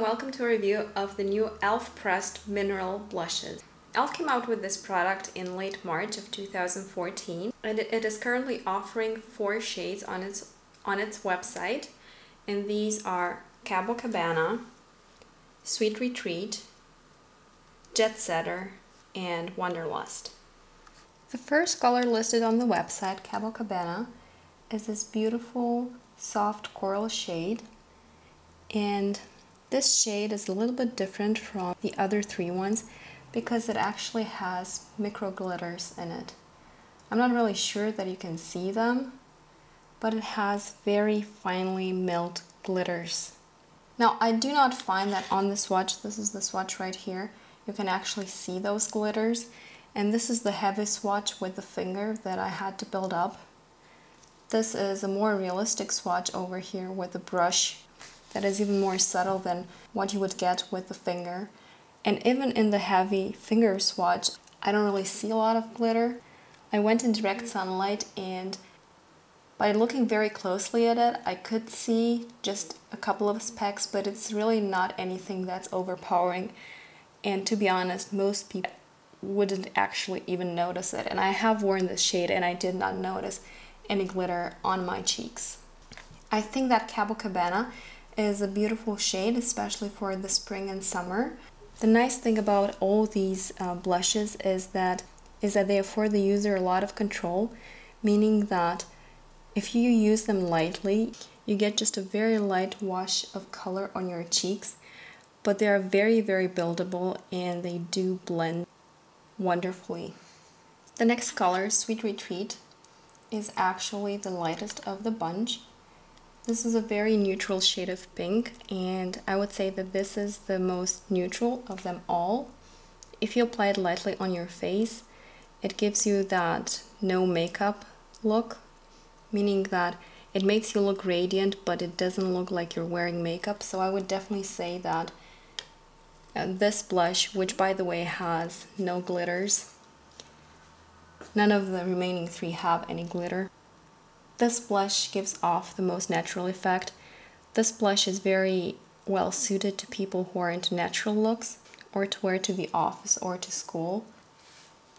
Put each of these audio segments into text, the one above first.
welcome to a review of the new e.l.f. Pressed Mineral Blushes. e.l.f. came out with this product in late March of 2014 and it is currently offering 4 shades on its website, and these are Cabana, Sweet Retreat, Jet Setter, and Wonderlust. The first color listed on the website, Cabana, is this beautiful soft coral shade, and this shade is a little bit different from the other 3 ones because it actually has micro glitters in it. I'm not really sure that you can see them, but it has very finely milled glitters. Now, I do not find that on the swatch, this is the swatch right here, you can actually see those glitters, and this is the heavy swatch with the finger that I had to build up. This is a more realistic swatch over here with a brush that is even more subtle than what you would get with the finger. And even in the heavy finger swatch, I don't really see a lot of glitter. I went in direct sunlight, and by looking very closely at it, I could see just a couple of specks, but it's really not anything that's overpowering. And to be honest, most people wouldn't actually even notice it. And I have worn this shade and I did not notice any glitter on my cheeks. I think that Cabana is a beautiful shade, especially for the spring and summer. The nice thing about all these blushes is that they afford the user a lot of control, meaning that if you use them lightly, you get just a very light wash of color on your cheeks, but they are very, very buildable and they do blend wonderfully. The next color, Sweet Retreat, is actually the lightest of the bunch. This is a very neutral shade of pink, and I would say that this is the most neutral of them all. If you apply it lightly on your face, it gives you that no makeup look, meaning that it makes you look radiant, but it doesn't look like you're wearing makeup. So I would definitely say that this blush, which by the way has no glitters, none of the remaining 3 have any glitter. This blush gives off the most natural effect. This blush is very well suited to people who are into natural looks or to wear to the office or to school.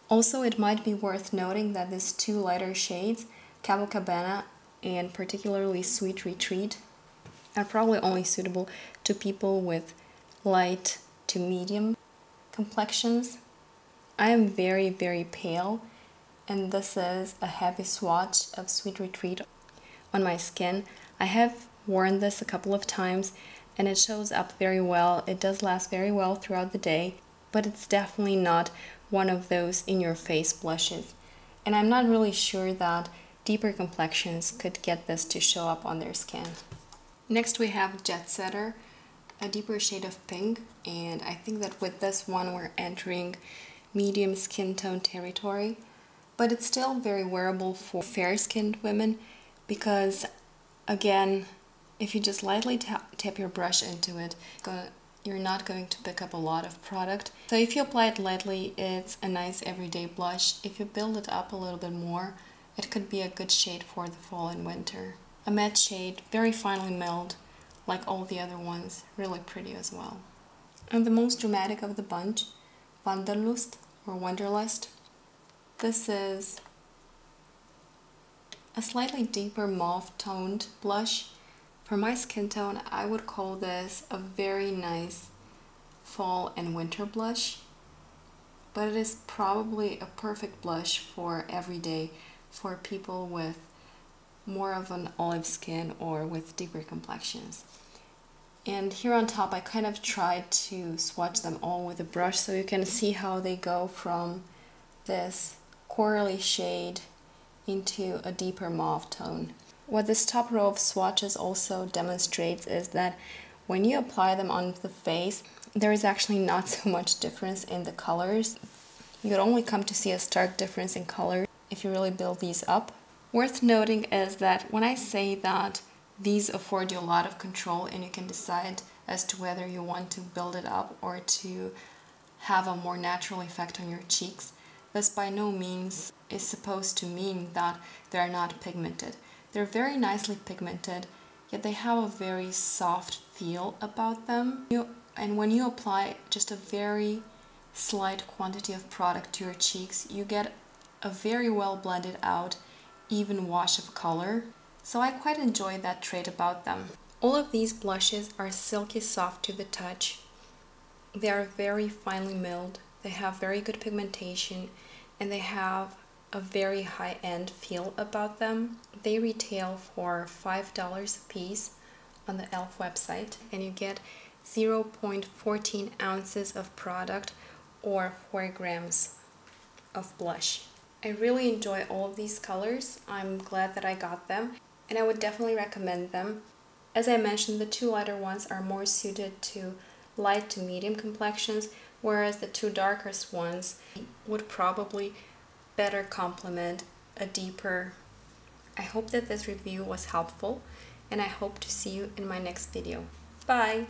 Also, it might be worth noting that these 2 lighter shades, Cabana and particularly Sweet Retreat, are probably only suitable to people with light to medium complexions. I am very, very pale, and this is a heavy swatch of Sweet Retreat on my skin. I have worn this a couple of times and it shows up very well. It does last very well throughout the day, but it's definitely not one of those in-your-face blushes. And I'm not really sure that deeper complexions could get this to show up on their skin. Next we have Jet Setter, a deeper shade of pink, and I think that with this one we're entering medium skin tone territory. But it's still very wearable for fair-skinned women because, again, if you just lightly tap your brush into it, you're not going to pick up a lot of product. So if you apply it lightly, it's a nice everyday blush. If you build it up a little bit more, it could be a good shade for the fall and winter. A matte shade, very finely milled, like all the other ones, really pretty as well. And the most dramatic of the bunch, Wonderlust or Wonderlust. This is a slightly deeper mauve-toned blush. For my skin tone, I would call this a very nice fall and winter blush, but it is probably a perfect blush for every day for people with more of an olive skin or with deeper complexions. And here on top, I kind of tried to swatch them all with a brush so you can see how they go from this corally shade into a deeper mauve tone. What this top row of swatches also demonstrates is that when you apply them on the face, there is actually not so much difference in the colors. You would only come to see a stark difference in color if you really build these up. Worth noting is that when I say that these afford you a lot of control and you can decide as to whether you want to build it up or to have a more natural effect on your cheeks, this by no means is supposed to mean that they're not pigmented. They're very nicely pigmented, yet they have a very soft feel about them. You And when you apply just a very slight quantity of product to your cheeks, you get a very well blended out, even wash of color. So I quite enjoy that trait about them. All of these blushes are silky soft to the touch. They are very finely milled, they have very good pigmentation, and they have a very high-end feel about them. They retail for $5 a piece on the e.l.f. website, and you get 0.14 ounces of product or 4 grams of blush. I really enjoy all of these colors. I'm glad that I got them, and I would definitely recommend them. As I mentioned, the 2 lighter ones are more suited to light to medium complexions, whereas the 2 darkest ones would probably better complement a deeper. I hope that this review was helpful, and I hope to see you in my next video. Bye!